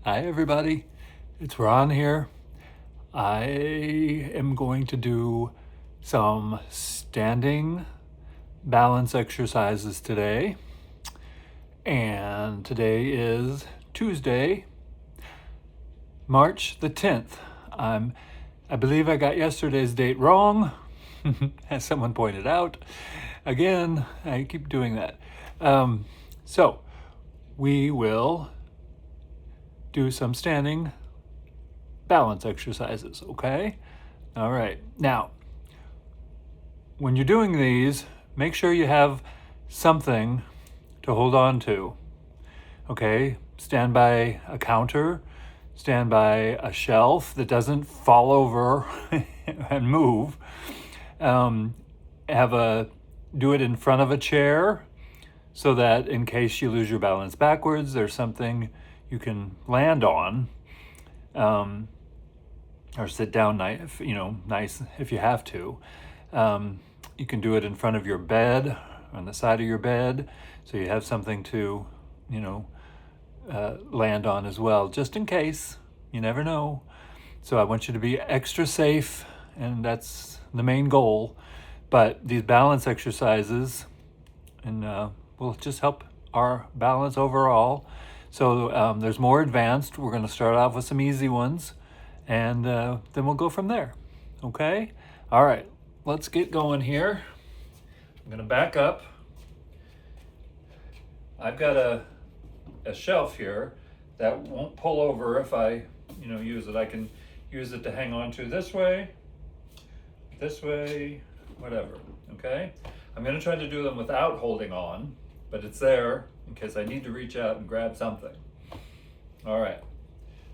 Hi everybody, it's Ron here. I am going to do some standing balance exercises today. And today is Tuesday, March the 10th. I believe I got yesterday's date wrong, as someone pointed out. Again, I keep doing that. So we will do some standing balance exercises, okay? All right. Now, when you're doing these, make sure you have something to hold on to, okay? Stand by a counter, stand by a shelf that doesn't fall over and move. Do it in front of a chair so that in case you lose your balance backwards, there's something you can land on. Or sit down nice if you have to. You can do it in front of your bed, on the side of your bed, so you have something to, land on as well, just in case. You never know. So I want you to be extra safe, and that's the main goal. But these balance exercises will just help our balance overall. So there's more advanced. We're going to start off with some easy ones, and then we'll go from there. Okay? All right, let's get going here. I'm going to back up. I've got a shelf here that won't pull over if I use it. I can use it to hang on to this way, whatever. Okay? I'm going to try to do them without holding on, but it's there in case I need to reach out and grab something. All right.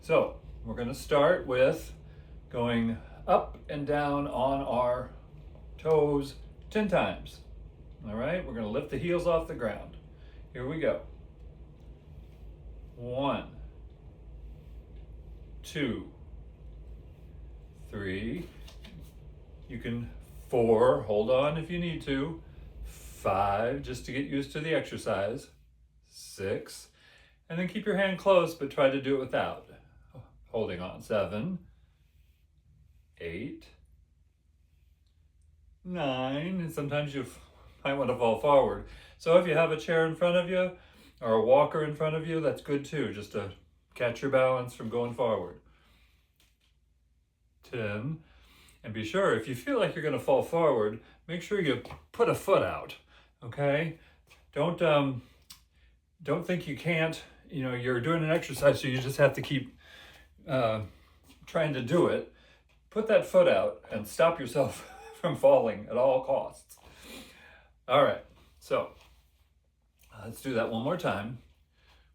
So we're going to start with going up and down on our toes 10 times. All right, we're going to lift the heels off the ground. Here we go. 1, 2, 3. You can 4, hold on if you need to. 5, just to get used to the exercise. 6, and then keep your hand close, but try to do it without holding on. 7, 8, 9, and sometimes you might want to fall forward. So if you have a chair in front of you or a walker in front of you, that's good too, just to catch your balance from going forward. 10, and be sure if you feel like you're going to fall forward, make sure you put a foot out. Okay, don't think you can't. You're doing an exercise, so you just have to keep trying to do it. Put that foot out and stop yourself from falling at all costs. All right, so let's do that one more time.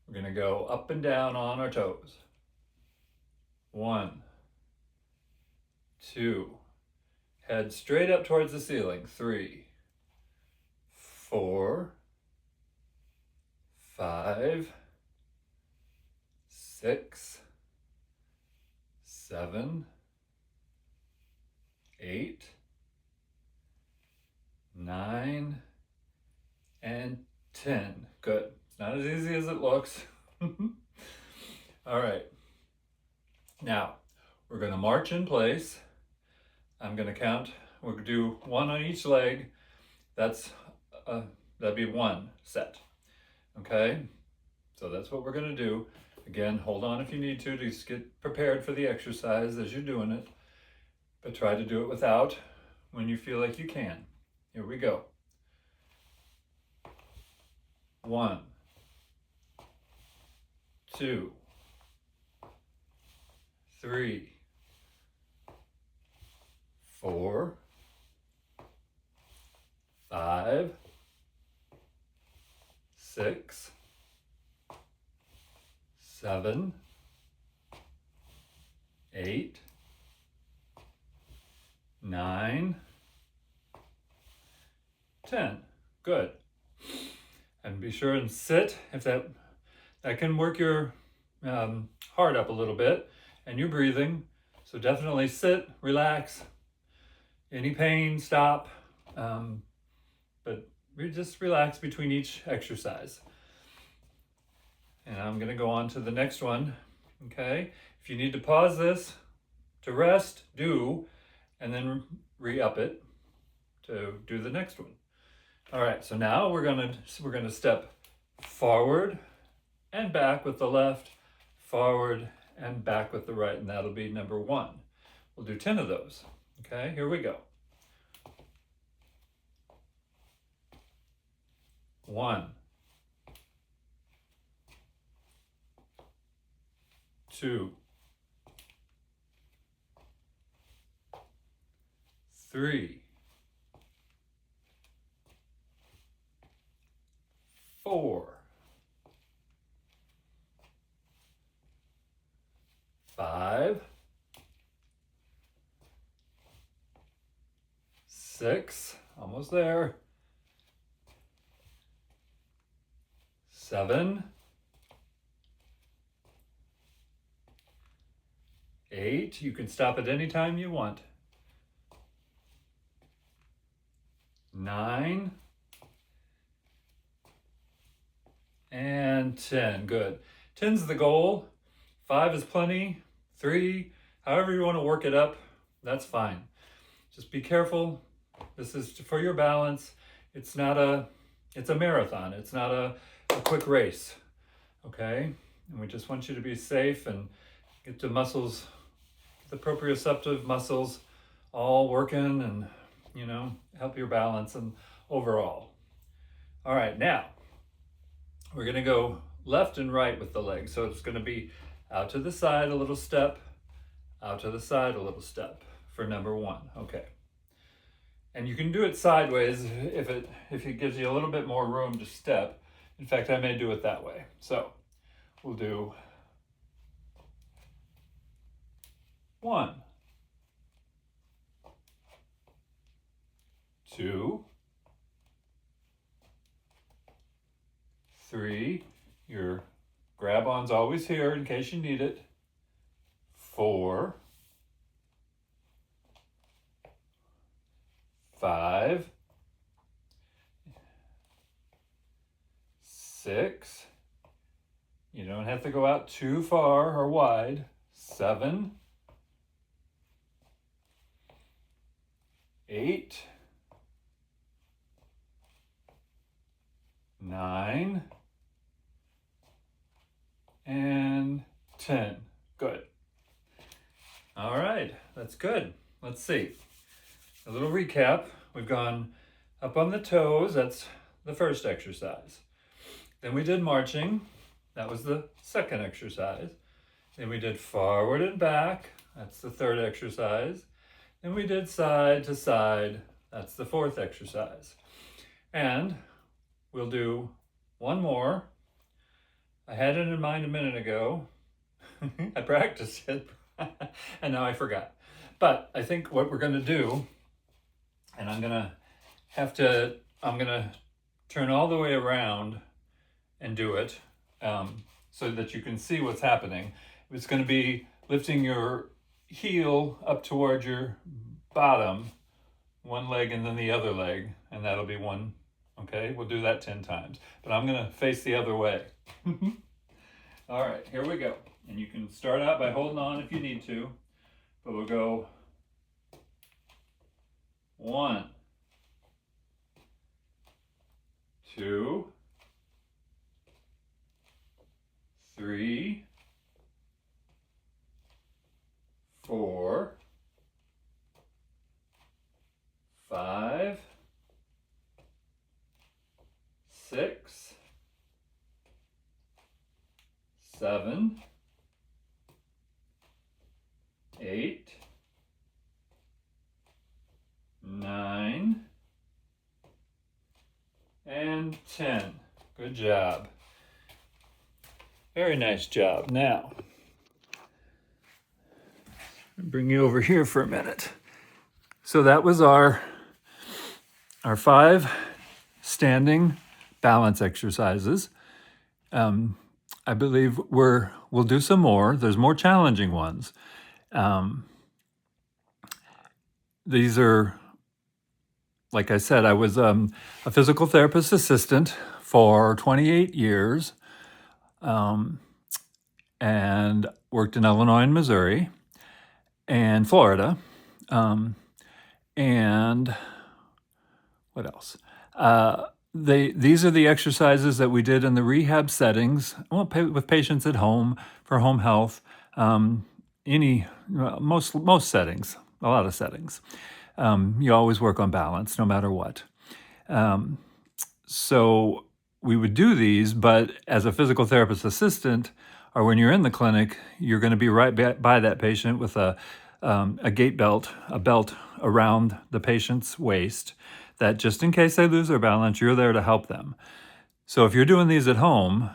We're going to go up and down on our toes. 1, 2, head straight up towards the ceiling. 3, 4, 5, 6, 7, 8, 9, and 10. Good. It's not as easy as it looks. All right. Now, we're going to march in place. I'm going to count. We'll do 1 on each leg. That'd be 1 set. Okay? So that's what we're going to do. Again, hold on if you need to just get prepared for the exercise as you're doing it. But try to do it without when you feel like you can. Here we go. 1, 2, 3, 4, 5, 6, 7, 8, 9, 10. Good. And be sure and sit if that can work your heart up a little bit and your breathing. So definitely sit, relax. Any pain, stop. But just relax between each exercise. And I'm going to go on to the next one. Okay, if you need to pause this to rest, do, and then re-up it to do the next one. All right, so now we're gonna step forward and back with the left, forward and back with the right, and that'll be number 1. We'll do 10 of those. Okay, here we go. 1, 2, 3, 4, 5, 6, almost there, 7, 8, you can stop at any time you want, 9, and 10. Good. 10's the goal. 5 is plenty. 3, however you want to work it up, that's fine. Just be careful. This is for your balance. It's a marathon. It's not a quick race. Okay? And we just want you to be safe and get the muscles, the proprioceptive muscles all working and, help your balance and overall. All right, now we're going to go left and right with the legs. So it's going to be out to the side a little step, out to the side a little step for number 1. Okay. And you can do it sideways if it gives you a little bit more room to step. In fact, I may do it that way. So we'll do 1, 2, 3, your grab-on's always here in case you need it, 4, 5, 6, you don't have to go out too far or wide, 7, 8, 9, and 10. Good. All right, that's good. Let's see. A little recap. We've gone up on the toes. That's the first exercise. Then we did marching. That was the second exercise. Then we did forward and back. That's the third exercise. Then we did side to side. That's the fourth exercise. And we'll do one more. I had it in mind a minute ago. I practiced it, and now I forgot. But I think what we're going to do, and I'm going to turn all the way around and do it so that you can see what's happening. It's going to be lifting your heel up toward your bottom, one leg and then the other leg, and that'll be one. Okay, we'll do that 10 times. But I'm going to face the other way. All right, here we go. And you can start out by holding on if you need to. But we'll go 1, 2, 3, 4, 5, 6, 7, 8, 9, and 10. Good job. Very nice job. Now, I'll bring you over here for a minute. So that was our 5 standing balance exercises. I believe we'll do some more. There's more challenging ones. These are, like I said, I was a physical therapist assistant for 28 years. and worked in Illinois and Missouri and Florida. And what else? These are the exercises that we did in the rehab settings, well, with patients at home for home health. Most settings, a lot of settings. You always work on balance, no matter what. So we would do these, but as a physical therapist assistant, or when you're in the clinic, you're going to be right by that patient with a gait belt, a belt around the patient's waist, that just in case they lose their balance, you're there to help them. So if you're doing these at home,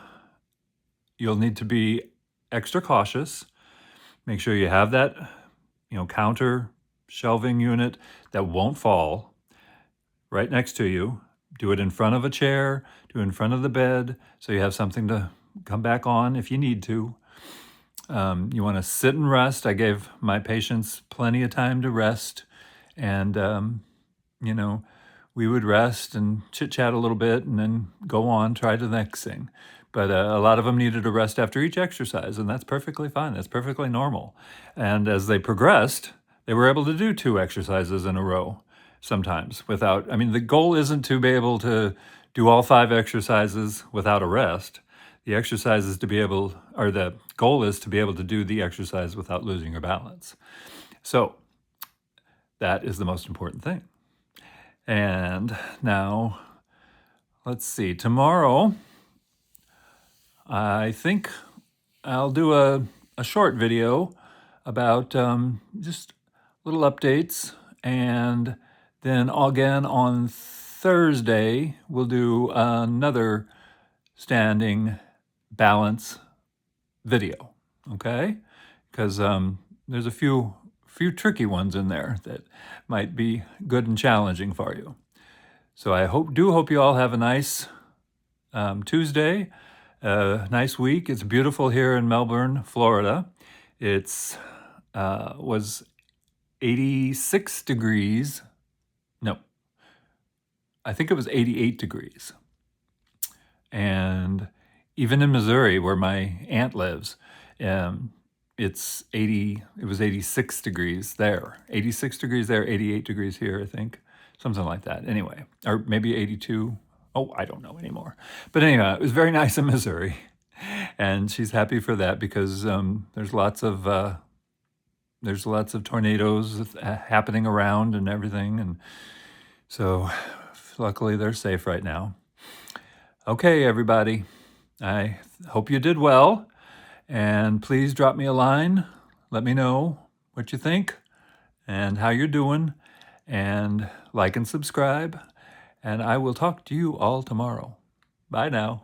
you'll need to be extra cautious. Make sure you have that, counter shelving unit that won't fall right next to you. Do it in front of a chair, do it in front of the bed, so you have something to come back on if you need to. You want to sit and rest. I gave my patients plenty of time to rest, and we would rest and chit-chat a little bit and then go on, try the next thing. But a lot of them needed a rest after each exercise, and that's perfectly fine. That's perfectly normal. And as they progressed, they were able to do 2 exercises in a row sometimes without, the goal isn't to be able to do all 5 exercises without a rest. The goal is to be able to do the exercise without losing your balance. So that is the most important thing. And now, let's see, tomorrow, I think I'll do a short video about just little updates. And then again on Thursday, we'll do another standing balance video, okay? Because there's a few tricky ones in there that might be good and challenging for you. So I hope you all have a nice Tuesday, nice week. It's beautiful here in Melbourne, Florida. It's was 86 degrees. No, I think it was 88 degrees. And even in Missouri, where my aunt lives, it was 86 degrees there. 86 degrees there, 88 degrees here, I think. Something like that. Anyway, or maybe 82. Oh, I don't know anymore. But anyway, it was very nice in Missouri. And she's happy for that because there's lots of tornadoes happening around and everything. And so luckily they're safe right now. Okay, everybody. I hope you did well. And please drop me a line. Let me know what you think and how you're doing. And like and subscribe. And I will talk to you all tomorrow. Bye now.